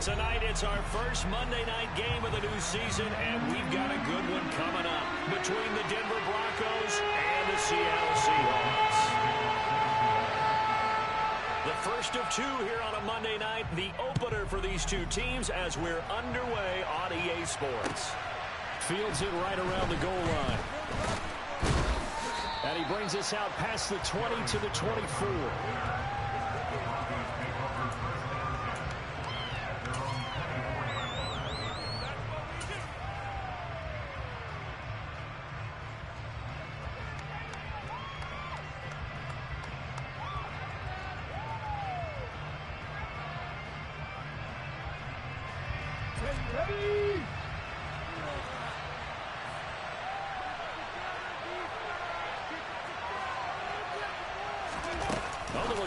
Tonight, it's our first Monday night game of the new season, and we've got a good one coming up between the Denver Broncos and the Seattle Seahawks. The first of two here on a Monday night, the opener for these two teams as we're underway on EA Sports. Fields it right around the goal line. And he brings us out past the 20 to the 24.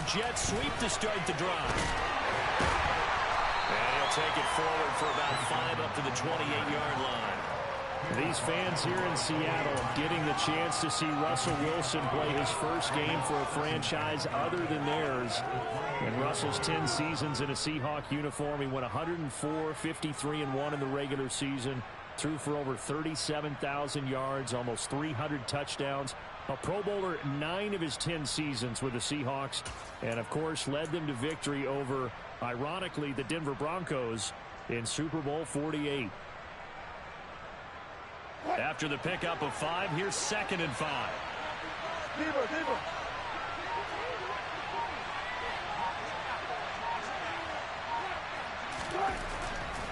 Jet sweep to start the drive. And he'll take it forward for about 5 up to the 28-yard line. These fans here in Seattle getting the chance to see Russell Wilson play his first game for a franchise other than theirs. In Russell's 10 seasons in a Seahawk uniform, he went 104, 53-1 in the regular season. Threw for over 37,000 yards, almost 300 touchdowns. A Pro Bowler 9 of his 10 seasons with the Seahawks. And, of course, led them to victory over, ironically, the Denver Broncos in Super Bowl 48. After the pickup of 5, here's 2nd and 5.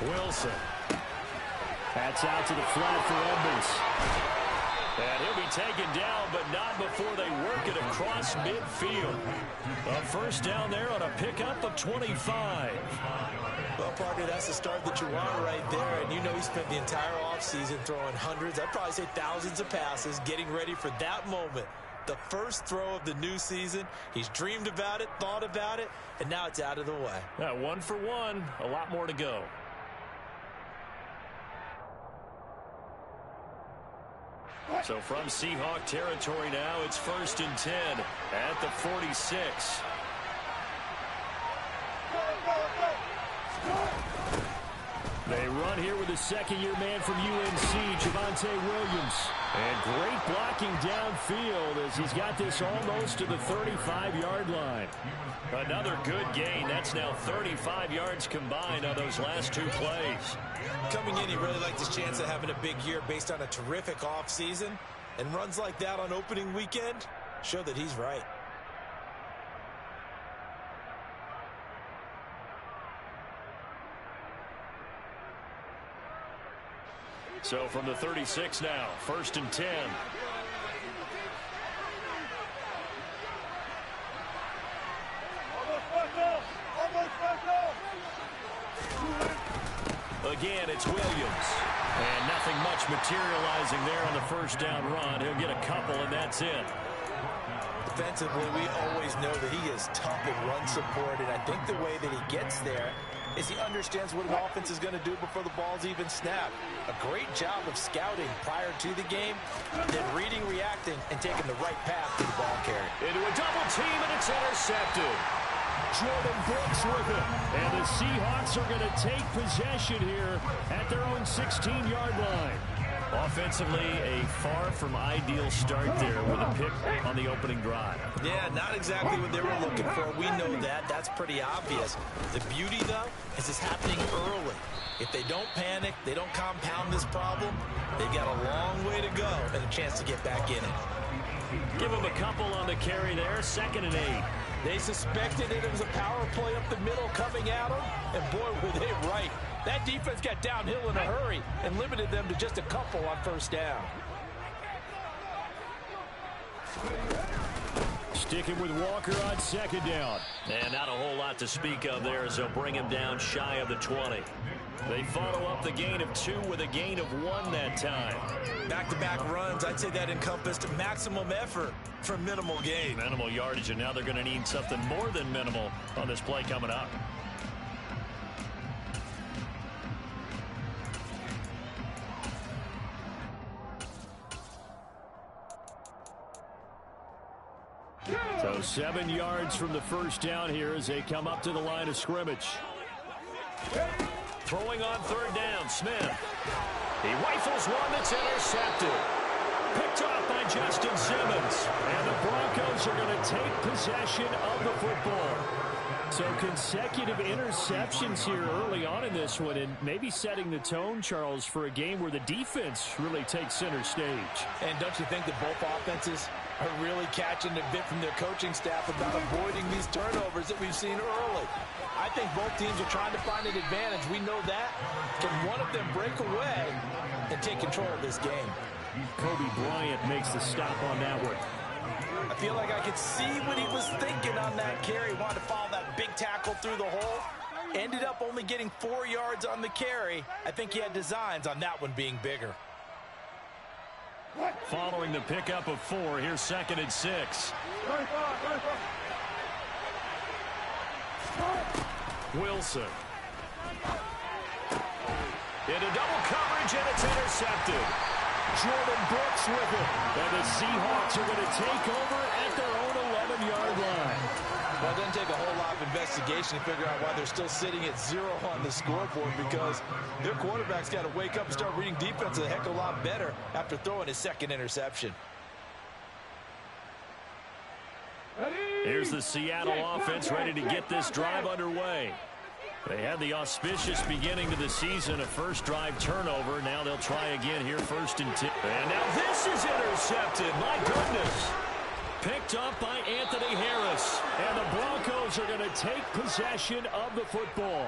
Wilson. That's out to the flat for Edmonds. And he'll be taken down, but not before they work it across midfield. A first down there on a pickup of 25. Well, partner, that's the start that you want right there. And you know he spent the entire offseason throwing hundreds, I'd probably say thousands of passes, getting ready for that moment. The first throw of the new season. He's dreamed about it, thought about it, and now it's out of the way. 1 for 1, a lot more to go. So from Seahawk territory now, it's 1st and 10 at the 46. They run here with a second-year man from UNC, Javonte Williams. And great blocking downfield as he's got this almost to the 35-yard line. Another good gain. That's now 35 yards combined on those last 2 plays. Coming in, he really liked his chance of having a big year based on a terrific offseason. And runs like that on opening weekend show that he's right. So from the 36 now, 1st and 10. Again, it's Williams. And nothing much materializing there on the first down run. He'll get a couple, and that's it. Defensively, we always know that he is tough in run support, and I think the way that he gets there is he understands what an offense is going to do before the ball's even snapped. A great job of scouting prior to the game, then reading, reacting, and taking the right path to the ball carrier. Into a double team, and it's intercepted. Jordan Brooks with it. And the Seahawks are going to take possession here at their own 16-yard line. Offensively, a far from ideal start there with a pick on the opening drive. Yeah, not exactly what they were looking for. We know that. That's pretty obvious. The beauty, though, is it's happening early. If they don't panic, they don't compound this problem, they've got a long way to go and a chance to get back in it. Give them a couple on the carry there, 2nd and 8. They suspected it was a power play up the middle coming at them, and boy, were they right. That defense got downhill in a hurry and limited them to just a couple on first down. Sticking with Walker on 2nd down. And not a whole lot to speak of there as they'll bring him down shy of the 20. They follow up the gain of 2 with a gain of 1 that time. Back-to-back runs, I'd say that encompassed maximum effort for minimal gain. Minimal yardage, and now they're going to need something more than minimal on this play coming up. So 7 yards from the first down here as they come up to the line of scrimmage. Throwing on third down, Smith. He rifles one that's intercepted. Picked off by Justin Simmons. And the Broncos are going to take possession of the football. So consecutive interceptions here early on in this one, and maybe setting the tone, Charles, for a game where the defense really takes center stage. And don't you think that both offenses are really catching a bit from their coaching staff about avoiding these turnovers that we've seen early? I think both teams are trying to find an advantage. We know that. Can one of them break away and take control of this game? Kobe Bryant makes the stop on that one. I feel like I could see what he was thinking on that carry. Wanted to follow that big tackle through the hole. Ended up only getting 4 yards on the carry. I think he had designs on that one being bigger. Following the pickup of 4, here's 2nd and 6. Wilson. Into double coverage, and it's intercepted. Jordan Brooks with it. And the Seahawks are going to take over at their own 11-yard line. Well, it doesn't take a whole lot of investigation to figure out why they're still sitting at 0 on the scoreboard, because their quarterback's got to wake up and start reading defense a heck of a lot better after throwing his 2nd interception. Here's the Seattle offense ready to get this drive underway. They had the auspicious beginning to the season, a first drive turnover. Now they'll try again here, 1st and 10. And now this is intercepted. My goodness. Picked up by Anthony Harris. And the Broncos are going to take possession of the football.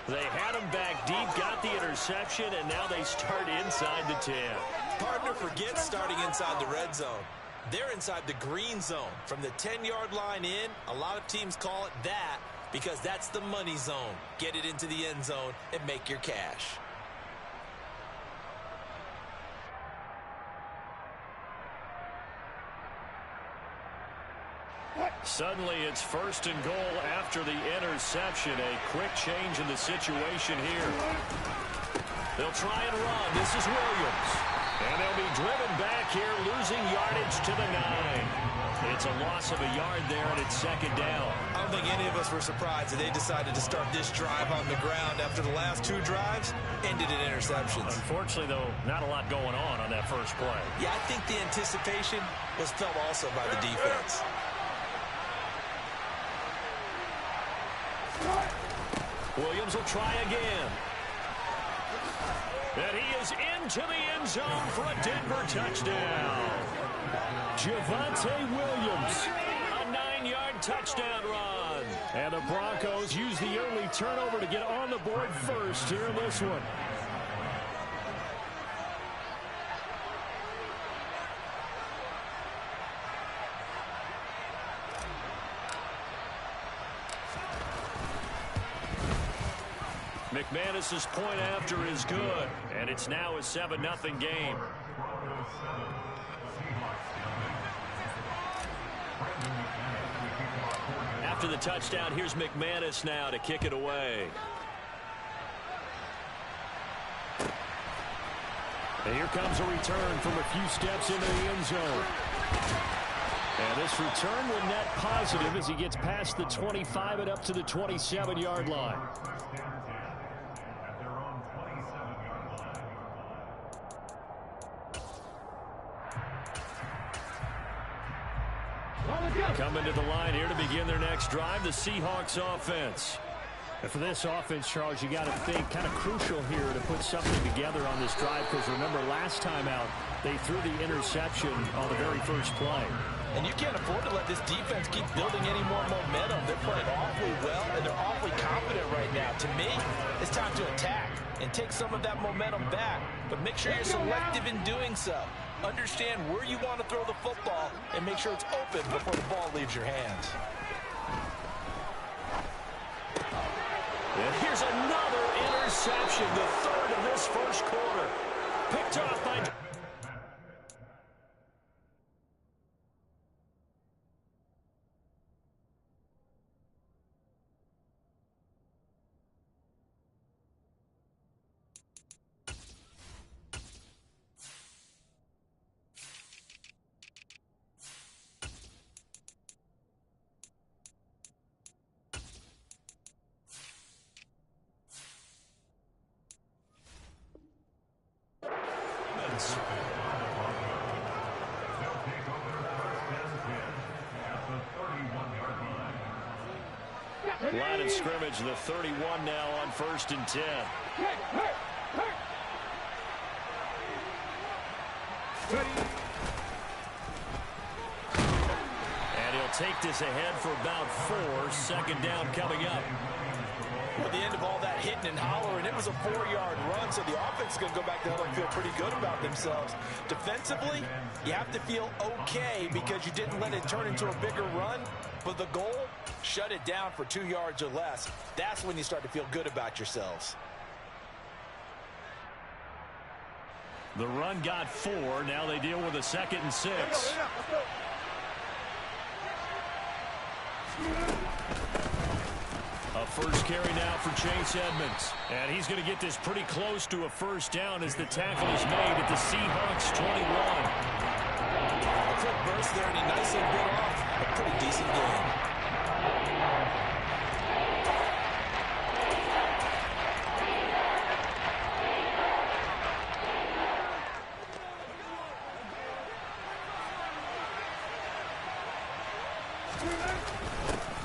They had him back deep, got the interception, and now they start inside the 10. Partner forgets starting inside the red zone. They're inside the green zone. From the 10-yard line in, a lot of teams call it that because that's the money zone. Get it into the end zone and make your cash. Suddenly it's 1st and goal after the interception. A quick change in the situation here. They'll try and run. This is Williams. And they'll be driven back here, losing yardage to the 9. It's a loss of a yard there, and it's 2nd down. I don't think any of us were surprised that they decided to start this drive on the ground after the last 2 drives ended in interceptions. Unfortunately, though, not a lot going on that first play. Yeah, I think the anticipation was felt also by the defense. Williams will try again. And he is into the end zone for a Denver touchdown. Javonte Williams, a 9-yard touchdown run. And the Broncos use the early turnover to get on the board first here in this one. McManus's point after is good, and it's now a 7-0 game. After the touchdown, here's McManus now to kick it away. And here comes a return from a few steps into the end zone. And this return will net positive as he gets past the 25 and up to the 27-yard line. Coming to the line here to begin their next drive, the Seahawks offense. And for this offense, Charles, you got to think kind of crucial here to put something together on this drive, because remember last time out they threw the interception on the very first play. And you can't afford to let this defense keep building any more momentum. They're playing awfully well, and they're awfully confident right now. To me, it's time to attack and take some of that momentum back, but make sure you're selective in doing so. Understand where you want to throw the football and make sure it's open before the ball leaves your hands. And here's another interception, the 3rd of this first quarter. Picked off by... downs. Line of scrimmage, the 31 now on 1st and 10. And he'll take this ahead for about 4. 2nd down coming up. At the end of all that hitting and hollering, it was a 4-yard run, so the offense is going to go back to hell and feel pretty good about themselves. Defensively, you have to feel okay because you didn't let it turn into a bigger run, but the goal, shut it down for 2 yards or less. That's when you start to feel good about yourselves. The run got 4. Now they deal with a 2nd and 6. A first carry now for Chase Edmonds. And he's going to get this pretty close to a 1st down as the tackle is made at the Seahawks 21. A quick burst there, and he nicely bit off a pretty decent game.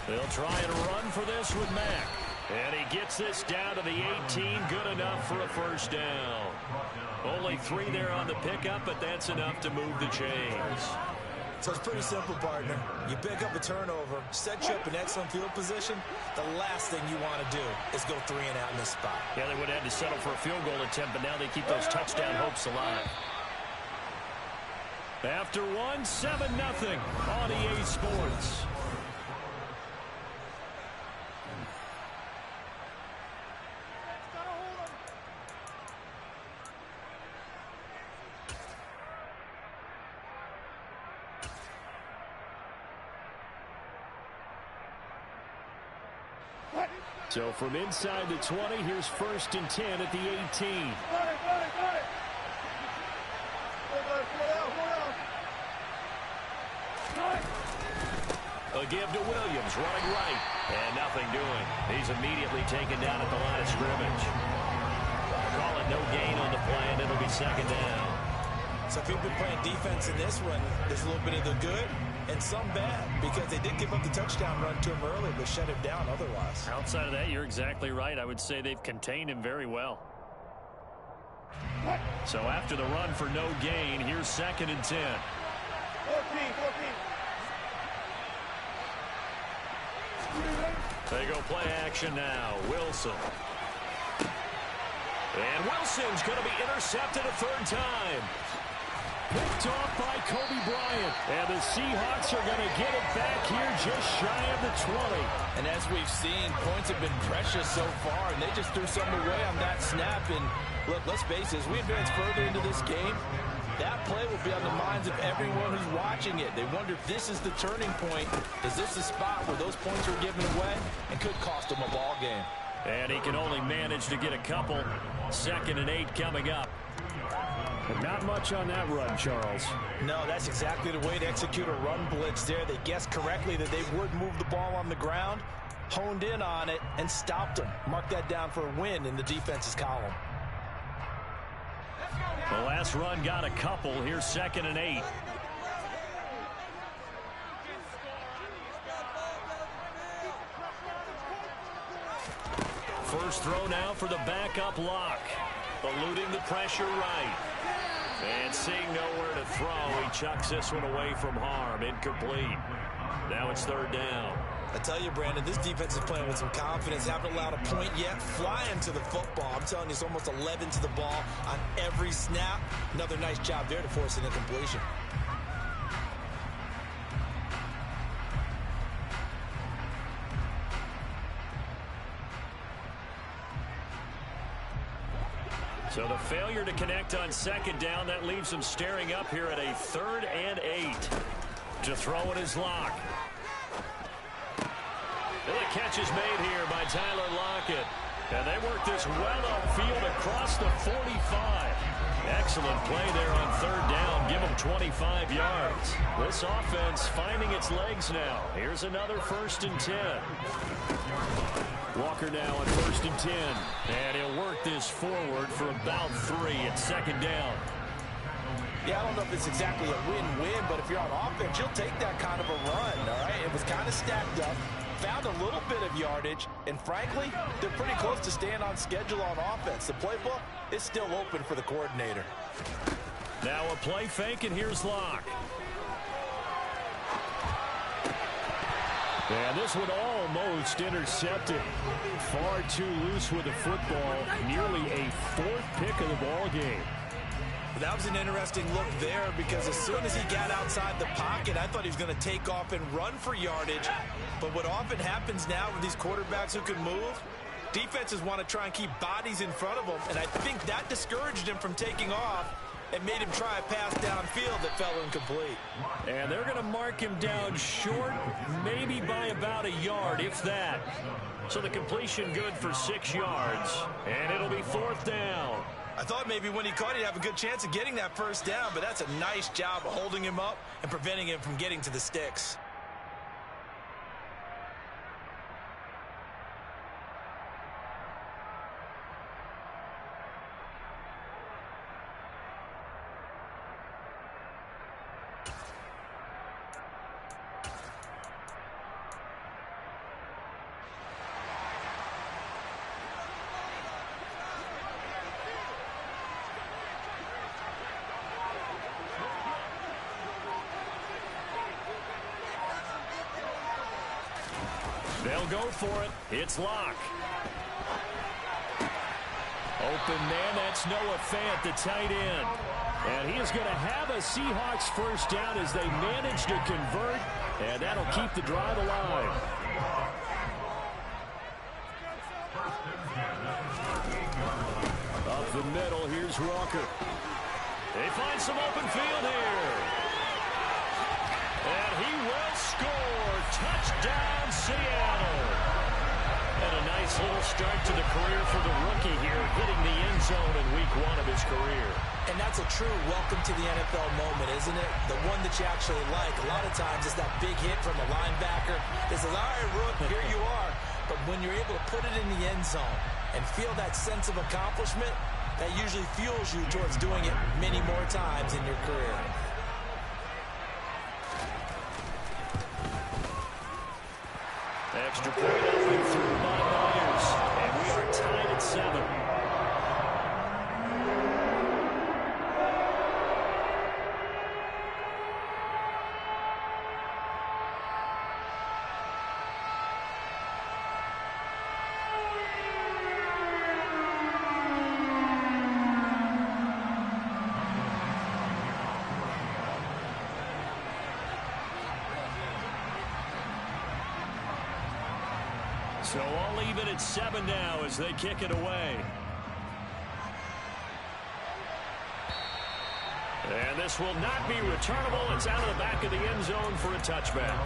They'll try and run for this with Mack. And he gets this down to the 18. Good enough for a 1st down. Only 3 there on the pickup, but that's enough to move the chains. So it's pretty simple, partner. You pick up a turnover, set you up in excellent field position. The last thing you want to do is go 3 and out in this spot. Yeah, they would have had to settle for a field goal attempt, but now they keep those touchdown hopes alive. After 1, 7-0 on EA Sports. So from inside the 20, here's 1st and 10 at the 18. A give to Williams, running right. And nothing doing. He's immediately taken down at the line of scrimmage. Call it no gain on the play, and it'll be 2nd down. So if you've been playing defense in this one, there's a little bit of the good and some bad, because they did give up the touchdown run to him early, but shut him down otherwise. Outside of that, you're exactly right. I would say they've contained him very well. So after the run for no gain, here's 2nd and 10. 14. They go play action now. Wilson. And Wilson's going to be intercepted a 3rd time. Picked off by Kobe Bryant. And the Seahawks are going to get it back here just shy of the 20. And as we've seen, points have been precious so far, and they just threw something away on that snap. And look, let's face it, as we advance further into this game, that play will be on the minds of everyone who's watching it. They wonder if this is the turning point. Is this the spot where those points are given away and could cost them a ball game? And he can only manage to get a couple. 2nd and 8 coming up. But not much on that run, Charles. No, that's exactly the way to execute a run blitz there. They guessed correctly that they would move the ball on the ground, honed in on it, and stopped them. Mark that down for a win in the defense's column. The last run got a couple. Here's 2nd and 8. First throw now for the backup lock. Eluding the pressure right. And seeing nowhere to throw, he chucks this one away from harm. Incomplete. Now it's 3rd down. I tell you, Brandon, this defense is playing with some confidence. Haven't allowed a point yet. Flying to the football. I'm telling you, it's almost 11 to the ball on every snap. Another nice job there to force an incompletion. So the failure to connect on 2nd down, that leaves him staring up here at a 3rd and 8. To throw in his lock. And the catch is made here by Tyler Lockett. And they work this well upfield across the 45. Excellent play there on 3rd down. Give them 25 yards. This offense finding its legs now. Here's another 1st and 10. Walker now on 1st and 10. And he'll work this forward for about 3 at 2nd down. Yeah, I don't know if it's exactly a win-win, but if you're on offense, you'll take that kind of a run, all right? It was kind of stacked up, found a little bit of yardage, and frankly, they're pretty close to staying on schedule on offense. The playbook is still open for the coordinator. Now a play fake, and here's Locke. And this one almost intercepted. Far too loose with the football. Nearly a fourth pick of the ball game. That was an interesting look there because as soon as he got outside the pocket, I thought he was going to take off and run for yardage. But what often happens now with these quarterbacks who can move, defenses want to try and keep bodies in front of them. And I think that discouraged him from taking off and made him try a pass downfield that fell incomplete. And they're going to mark him down short, maybe by about a yard, if that. So the completion good for 6 yards. And it'll be 4th down. I thought maybe when he caught it, he'd have a good chance of getting that first down, but that's a nice job of holding him up and preventing him from getting to the sticks. They'll go for it. It's Locke. Open man, that's Noah Fant, the tight end. And he is going to have a Seahawks first down as they manage to convert, and that'll keep the drive alive. Up the middle, here's Walker. They find some open field here. And he will score. Touchdown, Seattle. And a nice little start to the career for the rookie here, hitting the end zone in week 1 of his career. And that's a true welcome to the NFL moment, isn't it? The one that you actually like. A lot of times it's that big hit from a linebacker that says, all right, Rook, here you are. But when you're able to put it in the end zone and feel that sense of accomplishment, that usually fuels you towards doing it many more times in your career. Extra point open through by Myers. And we are tied at 7. So all even at 7 now as they kick it away. And this will not be returnable. It's out of the back of the end zone for a touchback.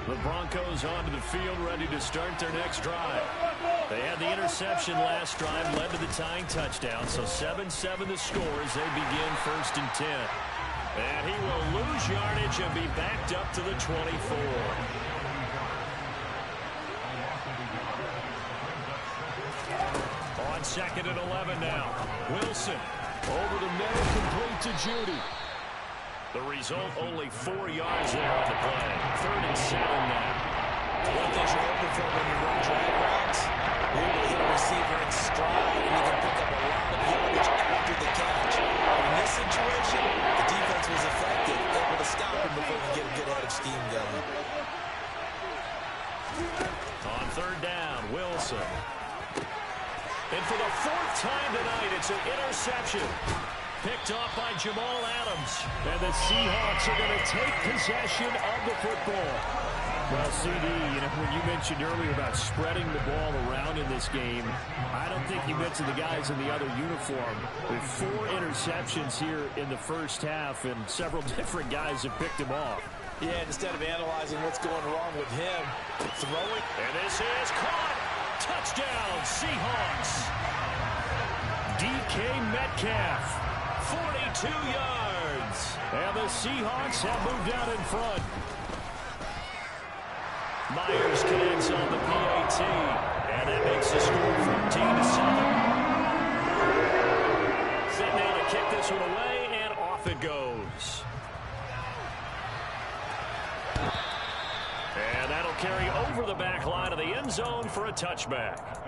The Broncos onto the field, ready to start their next drive. They had the interception last drive, led to the tying touchdown. So 7-7 the score as they begin 1st and 10. And he will lose yardage and be backed up to the 24. On 2nd and 11 now. Wilson over the middle, complete to Judy. The result, only 4 yards there on the play. 3rd and 7 now. One thing you're hoping for when you run drag routes, you're able to hit a receiver in stride, and you can pick up a lot of yardage after the catch. In this situation, the defense was effective, able to stop him before he get a good head of steam going. On 3rd down, Wilson. And for the 4th time tonight, it's an interception. Picked off by Jamal Adams. And the Seahawks are going to take possession of the football. Well, CD, when you mentioned earlier about spreading the ball around in this game, I don't think you mentioned the guys in the other uniform. With 4 interceptions here in the first half, and several different guys have picked him off. Yeah, instead of analyzing what's going wrong with him, throwing. And this is caught. Touchdown, Seahawks. DK Metcalf. 42 yards. And the Seahawks have moved out in front. Myers connects on the PAT, and that makes the score 14-7. Sitting down to kick this one away, and off it goes. And that'll carry over the back line of the end zone for a touchback.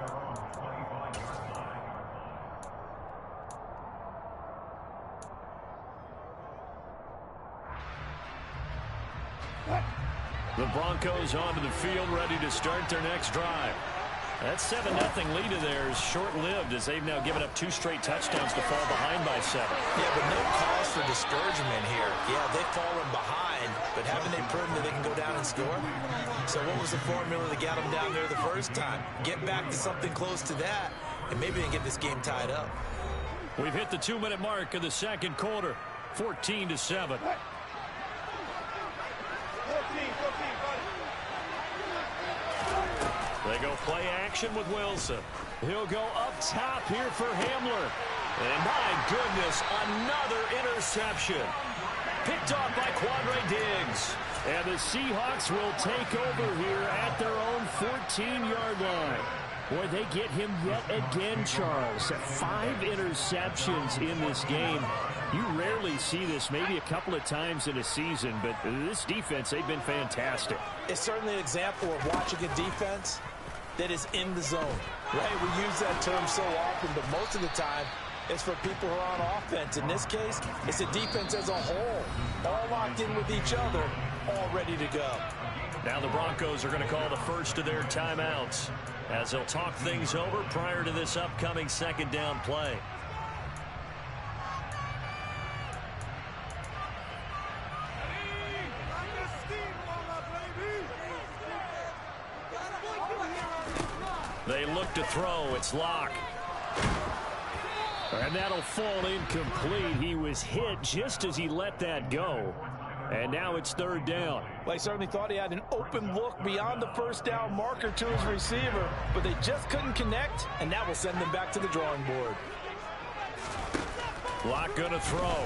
The Broncos onto the field, ready to start their next drive. That 7-0 lead of theirs short-lived as they've now given up 2 straight touchdowns to fall behind by 7. Yeah, but no cause for discouragement here. Yeah, they've fallen behind, but haven't they proven that they can go down and score? So what was the formula that got them down there the first time? Get back to something close to that, and maybe they can get this game tied up. We've hit the 2-minute mark of the second quarter, 14-7. They go play action with Wilson. He'll go up top here for Hamler. And my goodness, another interception. Picked off by Quandre Diggs. And the Seahawks will take over here at their own 14-yard line. Boy, they get him yet again, Charles. 5 interceptions in this game. You rarely see this, maybe a couple of times in a season, but this defense, they've been fantastic. It's certainly an example of watching a defense that is in the zone, right? We use that term so often, but most of the time, it's for people who are on offense. In this case, it's the defense as a whole, all locked in with each other, all ready to go. Now the Broncos are going to call the first of their timeouts as they'll talk things over prior to this upcoming second down play. They look to throw. It's Locke. And that'll fall incomplete. He was hit just as he let that go. And now it's third down. Well, he certainly thought he had an open look beyond the first down marker to his receiver, but they just couldn't connect, and that will send them back to the drawing board. Locke gonna throw.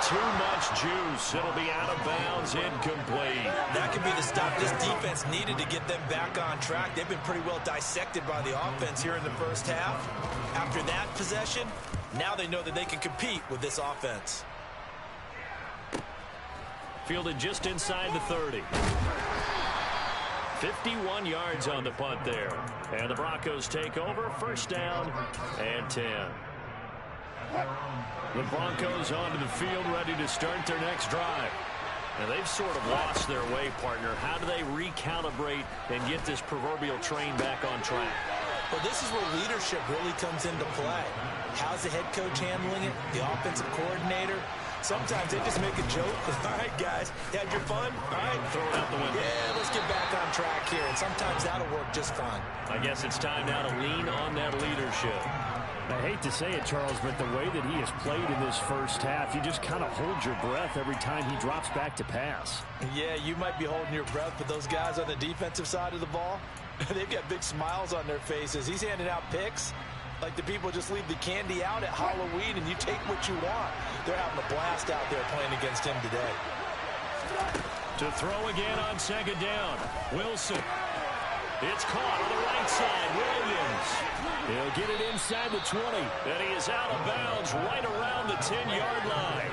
Too much juice. It'll be out of bounds, incomplete. That could be the stop this defense needed to get them back on track. They've been pretty well dissected by the offense here in the first half. After that possession, now they know that they can compete with this offense. Fielded just inside the 30. 51 yards on the punt there. And the Broncos take over, first down and 10. The Broncos onto the field, ready to start their next drive. Now, they've sort of lost their way, partner. How do they recalibrate and get this proverbial train back on track? Well, this is where leadership really comes into play. How's the head coach handling it? The offensive coordinator? Sometimes they just make a joke. All right, guys, you had your fun? All right. Throw it out the window. Yeah, let's get back on track here. And sometimes that'll work just fine. I guess it's time now to lean on that leadership. I hate to say it, Charles, but the way that he has played in this first half, you just kind of hold your breath every time he drops back to pass. Yeah, you might be holding your breath, but those guys on the defensive side of the ball, they've got big smiles on their faces. He's handing out picks like the people just leave the candy out at Halloween and you take what you want. They're having a blast out there playing against him today. To throw again on second down. Wilson. It's caught on the right side. Williams. He'll get it inside the 20. And he is out of bounds right around the 10-yard line.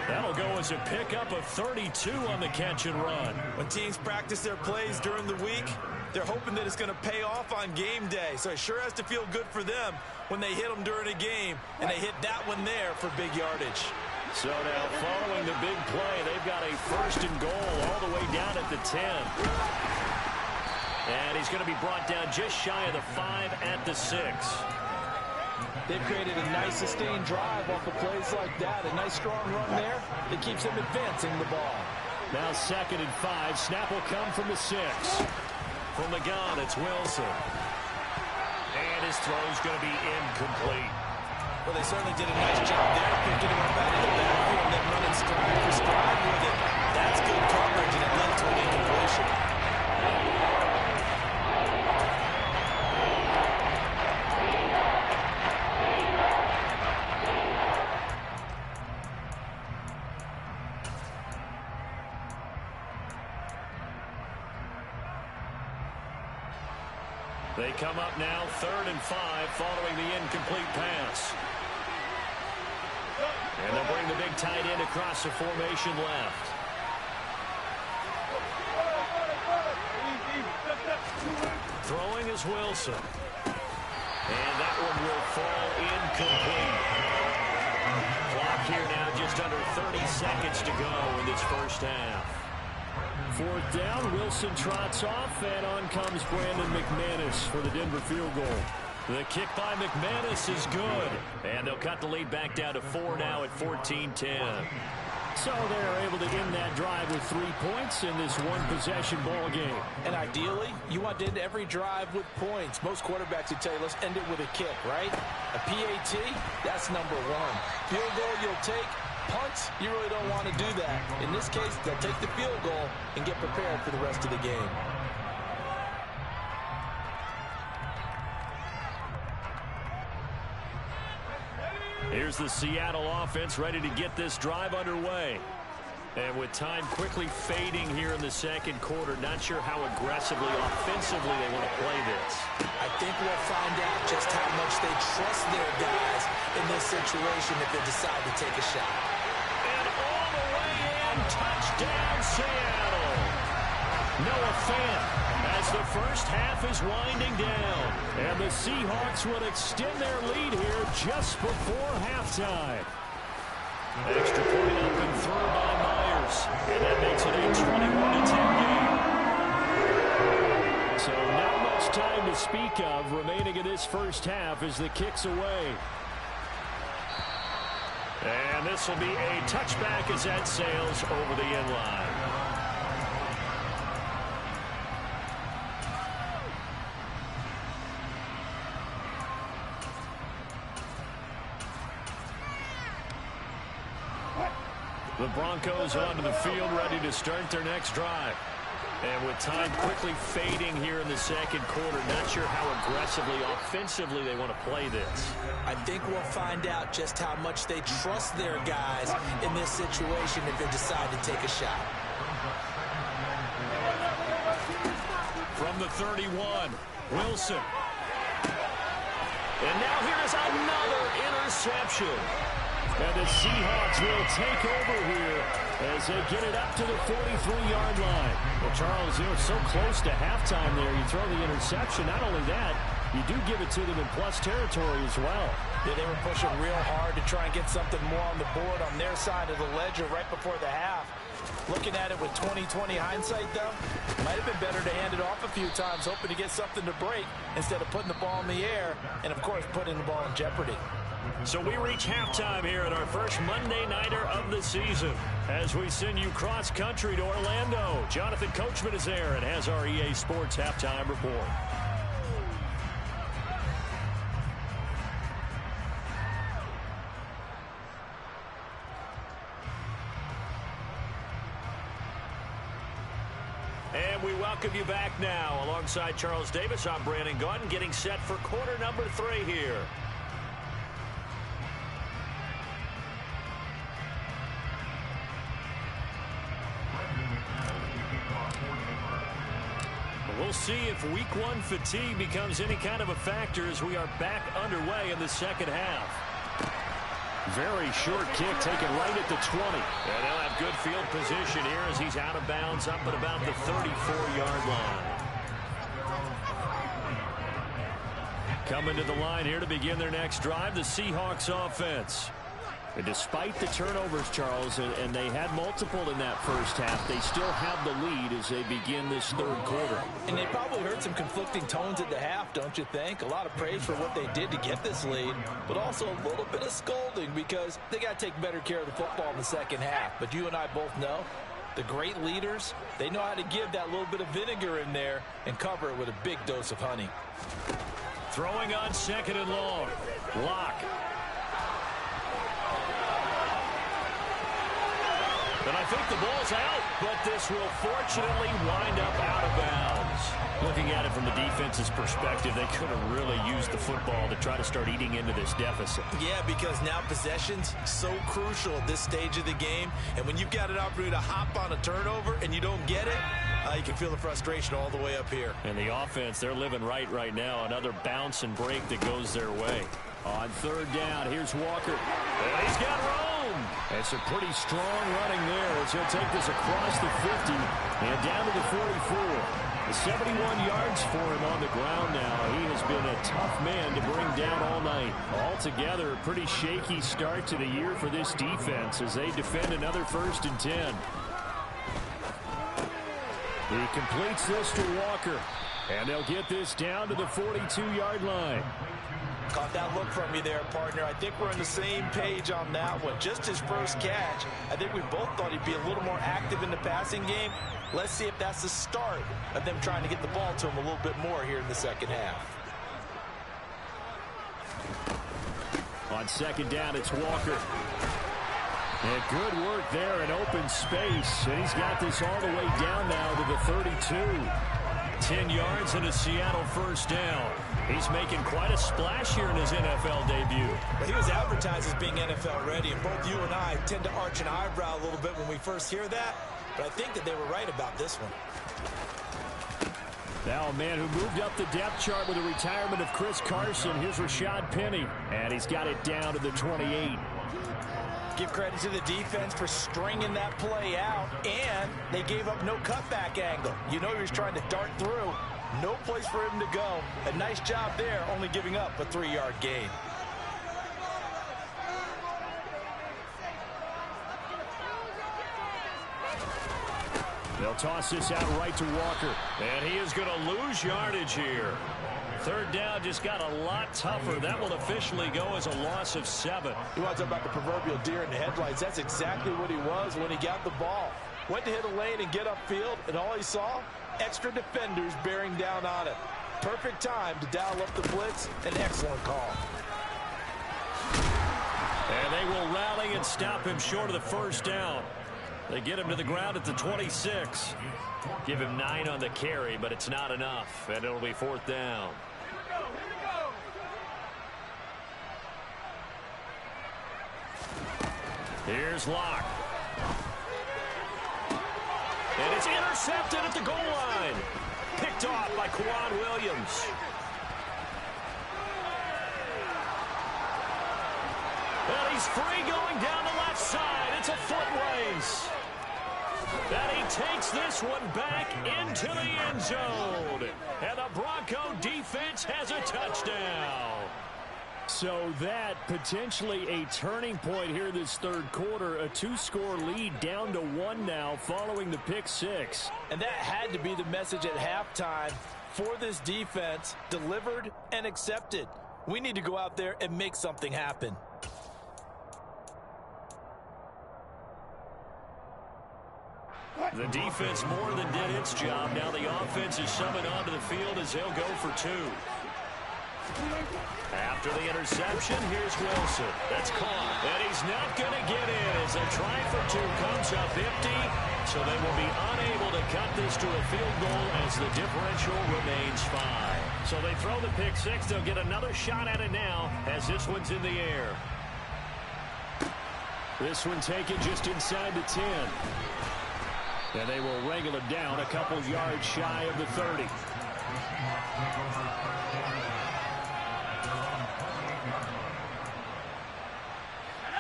That'll go as a pickup of 32 on the catch and run. When teams practice their plays during the week, they're hoping that it's going to pay off on game day. So it sure has to feel good for them when they hit them during a game, and they hit that one there for big yardage. So now following the big play, they've got a first and goal all the way down at the 10. And he's going to be brought down just shy of the 5 at the 6. They've created a nice sustained drive off of plays like that. A nice strong run there that keeps them advancing the ball. Now 2nd and 5. Snap will come from the 6. From the gun, it's Wilson. And his throw's going to be incomplete. Well, they certainly did a nice job there, picking him up out of the backfield and then running stride for stride with it. That's good coverage, and it led to an incompletion. They come up now 3rd and 5 following the incomplete pass. And they'll bring the big tight end across the formation left. Throwing is Wilson. And that one will fall incomplete. Clock here now just under 30 seconds to go in this first half. 4th down, Wilson trots off, and on comes Brandon McManus for the Denver field goal. The kick by McManus is good. And they'll cut the lead back down to 4 now at 14-10. So they're able to end that drive with 3 points in this one-possession ball game. And ideally, you want to end every drive with points. Most quarterbacks would tell you, let's end it with a kick, right? A PAT, that's number 1. Field goal you'll take. Punts, you really don't want to do that. In this case, they'll take the field goal and get prepared for the rest of the game. Here's the Seattle offense ready to get this drive underway. And with time quickly fading here in the second quarter, not sure how aggressively, offensively they want to play this. I think we'll find out just how much they trust their guys in this situation if they decide to take a shot. And all the way in, touchdown Seattle. Noah Fant as the first half is winding down. And the Seahawks will extend their lead here just before halftime. Extra point up and through by Myers. And that makes it a 21-10 game. So not much time to speak of remaining in this first half as the kick's away. And this will be a touchback as that sails over the end line. The Broncos onto the field ready to start their next drive. And with time quickly fading here in the second quarter, not sure how aggressively, offensively they want to play this. I think we'll find out just how much they trust their guys in this situation if they decide to take a shot. From the 31, Wilson. And now here's another interception. And the Seahawks will take over here as they get it up to the 43-yard line. Well, Charles, it's so close to halftime there. You throw the interception. Not only that, you do give it to them in plus territory as well. Yeah, they were pushing real hard to try and get something more on the board on their side of the ledger right before the half. Looking at it with 20/20 hindsight, though, might have been better to hand it off a few times, hoping to get something to break instead of putting the ball in the air and, of course, putting the ball in jeopardy. So we reach halftime here at our first Monday Nighter of the season as we send you cross-country to Orlando. Jonathan Coachman is there and has our EA Sports Halftime Report. And we welcome you back now. Alongside Charles Davis, I'm Brandon Gaudin, getting set for quarter number 3 here. We'll see if week 1 fatigue becomes any kind of a factor as we are back underway in the second half. Very short kick taken right at the 20. And they'll have good field position here as he's out of bounds up at about the 34-yard line. Coming to the line here to begin their next drive, the Seahawks offense. And despite the turnovers, Charles, and they had multiple in that first half, they still have the lead as they begin this third quarter. And they probably heard some conflicting tones at the half, don't you think? A lot of praise for what they did to get this lead, but also a little bit of scolding because they got to take better care of the football in the second half. But you and I both know the great leaders, they know how to give that little bit of vinegar in there and cover it with a big dose of honey. Throwing on 2nd and long. Lock. And I think the ball's out, but this will fortunately wind up out of bounds. Looking at it from the defense's perspective, they could have really used the football to try to start eating into this deficit. Yeah, because now possession's so crucial at this stage of the game. And when you've got an opportunity to hop on a turnover and you don't get it, You can feel the frustration all the way up here. And the offense, they're living right now. Another bounce and break that goes their way. On third down, here's Walker. And he's got room. And some pretty strong running there as he'll take this across the 50 and down to the 44. 71 yards for him on the ground now. He has been a tough man to bring down all night. Altogether, a pretty shaky start to the year for this defense as they defend another 1st and 10. He completes this to Walker, and they'll get this down to the 42-yard line. Caught that look from you there, partner. I think we're on the same page on that one. Just his first catch, I think we both thought he'd be a little more active in the passing game. Let's see if that's the start of them trying to get the ball to him a little bit more here in the second half. On second down, it's Walker. And good work there in open space. And he's got this all the way down now to the 32. 10 yards and a Seattle 1st down. He's making quite a splash here in his NFL debut. Well, he was advertised as being NFL ready, and both you and I tend to arch an eyebrow a little bit when we first hear that. But I think that they were right about this one. Now a man who moved up the depth chart with the retirement of Chris Carson. Here's Rashad Penny. And he's got it down to the 28. Give credit to the defense for stringing that play out, and they gave up no cutback angle. You know he was trying to dart through. No place for him to go. A nice job there, only giving up a 3-yard gain. They'll toss this out right to Walker. And he is going to lose yardage here. Third down just got a lot tougher. That will officially go as a loss of 7. You want to talk about the proverbial deer in the headlights. That's exactly what he was when he got the ball. Went to hit a lane and get upfield, and all he saw, extra defenders bearing down on it. Perfect time to dial up the blitz. An excellent call. And they will rally and stop him short of the 1st down. They get him to the ground at the 26. Give him 9 on the carry, but it's not enough, and it'll be 4th down. Here's Locke. And it's intercepted at the goal line. Picked off by Quan Williams. And he's free going down the left side. It's a foot race. And he takes this one back into the end zone. And the Bronco defense has a touchdown. So that potentially a turning point here this third quarter. A 2-score lead down to 1 now following the pick 6. And that had to be the message at halftime for this defense. Delivered and accepted. We need to go out there and make something happen. The defense more than did its job. Now the offense is summoned onto the field as they'll go for 2. After the interception, here's Wilson. That's caught. And he's not going to get in as a try for 2 comes up empty. So they will be unable to cut this to a field goal as the differential remains 5. So they throw the pick 6. They'll get another shot at it now as this one's in the air. This one taken just inside the 10. And they will wrangle it down a couple yards shy of the 30.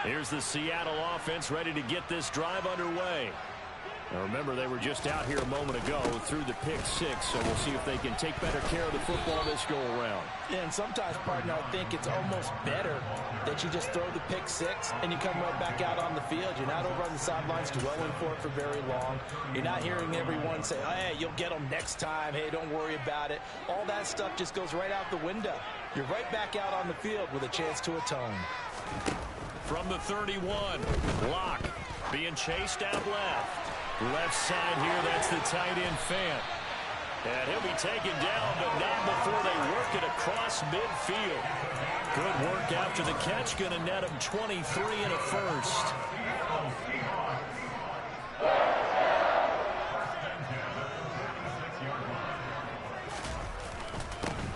Here's the Seattle offense ready to get this drive underway. Now remember, they were just out here a moment ago through the pick 6, so we'll see if they can take better care of the football this go-around. Yeah, and sometimes, partner, I think it's almost better that you just throw the pick 6 and you come right back out on the field. You're not over on the sidelines dwelling for it for very long. You're not hearing everyone say, hey, you'll get them next time. Hey, don't worry about it. All that stuff just goes right out the window. You're right back out on the field with a chance to atone. From the 31, Locke being chased out left. Left side here, that's the tight end Fant. And he'll be taken down, but not before they work it across midfield. Good work after the catch, going to net him 23 and a first.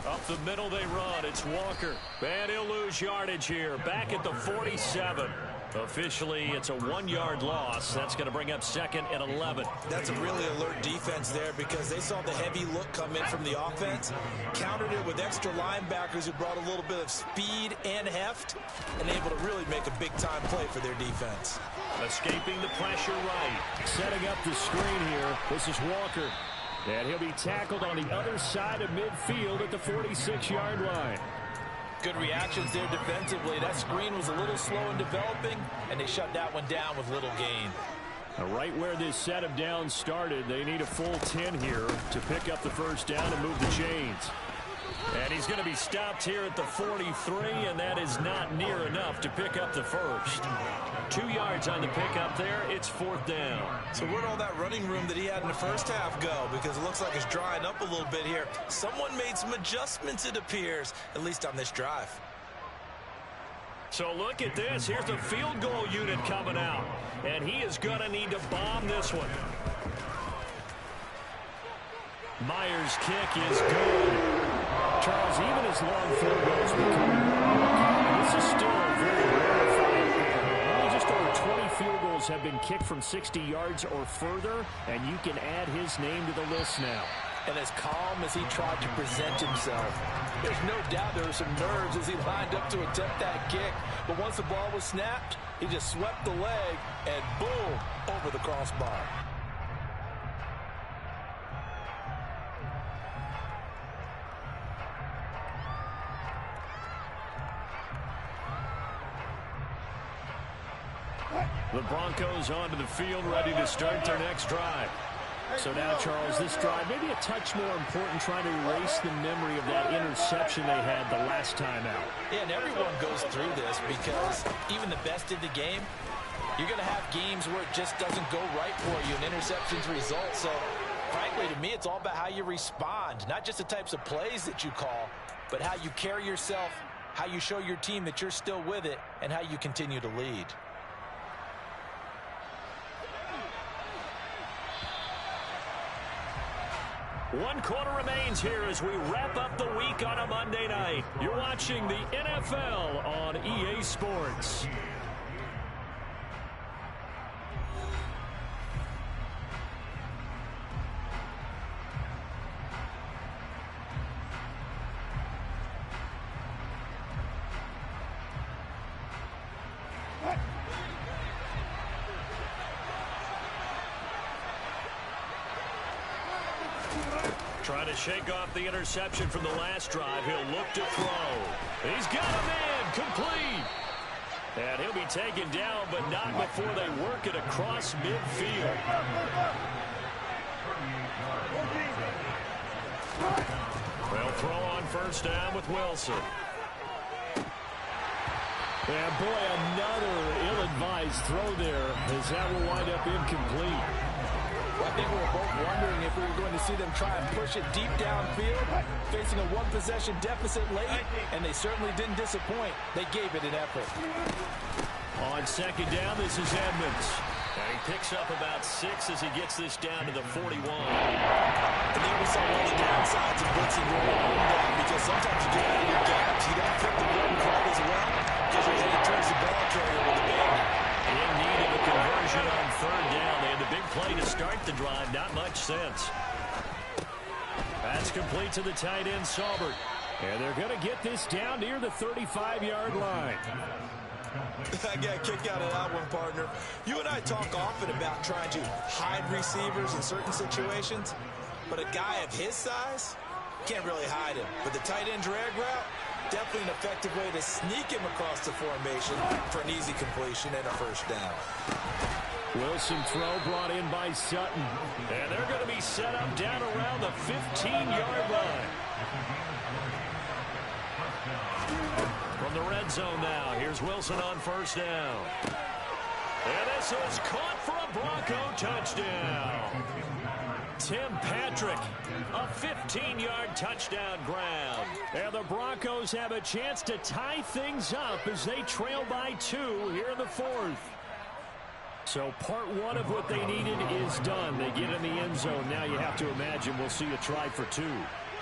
Up the middle they run. It's Walker. And he'll lose yardage here. Back at the 47. Officially, it's a 1-yard loss. That's going to bring up 2nd and 11. That's a really alert defense there because they saw the heavy look come in from the offense, countered it with extra linebackers who brought a little bit of speed and heft, and able to really make a big-time play for their defense. Escaping the pressure right. Setting up the screen here. This is Walker. And he'll be tackled on the other side of midfield at the 46-yard line. Good reactions there defensively. That screen was a little slow in developing, and they shut that one down with little gain. Right where this set of downs started, they need a full 10 here to pick up the first down and move the chains. And he's going to be stopped here at the 43, and that is not near enough to pick up the first. 2 yards on the pickup there. It's 4th down. So where'd all that running room that he had in the first half go? Because it looks like it's drying up a little bit here. Someone made some adjustments, it appears, at least on this drive. So look at this. Here's the field goal unit coming out. And he is going to need to bomb this one. Myers' kick is good. Charles, even as long field goals become, this is still a very rarefied. Only just over 20 field goals have been kicked from 60 yards or further, and you can add his name to the list now. And as calm as he tried to present himself, there's no doubt there were some nerves as he lined up to attempt that kick. But once the ball was snapped, he just swept the leg and boom, over the crossbar. The Broncos onto the field, ready to start their next drive. So now, Charles, this drive maybe a touch more important, trying to erase the memory of that interception they had the last time out. Yeah, and everyone goes through this because even the best in the game, you're going to have games where it just doesn't go right for you, and interceptions result. So, frankly, to me, it's all about how you respond, not just the types of plays that you call, but how you carry yourself, how you show your team that you're still with it, and how you continue to lead. One quarter remains here as we wrap up the week on a Monday night. You're watching the NFL on EA Sports. Trying to shake off the interception from the last drive. He'll look to throw. He's got a man complete. And he'll be taken down, but not before they work it across midfield. They'll throw on first down with Wilson. And boy, another ill-advised throw there, as that will wind up incomplete. Well, I think we were both wondering if we were going to see them try and push it deep downfield, facing a one-possession deficit late, and they certainly didn't disappoint. They gave it an effort. On second down, this is Edmonds. And he picks up about 6 as he gets this down to the 41. And then we saw one of the downsides of blitzing going on down, because sometimes you get out of your gaps. You got to pick the button quite as well, because you're headed towards the ball carrier with the ball. In need of a conversion on third down. They had the big play to start the drive. Not much sense. That's complete to the tight end, Saubert. And they're going to get this down near the 35-yard line. I got a kick out of that one, partner. You and I talk often about trying to hide receivers in certain situations, but a guy of his size can't really hide him. But the tight end drag route, definitely an effective way to sneak him across the formation for an easy completion and a first down. Wilson throw brought in by Sutton. And they're going to be set up down around the 15-yard line. From the red zone now, here's Wilson on first down. And this is caught for a Bronco touchdown. Tim Patrick, a 15-yard touchdown grab. And the Broncos have a chance to tie things up as they trail by 2 here in the 4th. So part one of what they needed is done. They get in the end zone. Now you have to imagine we'll see a try for 2.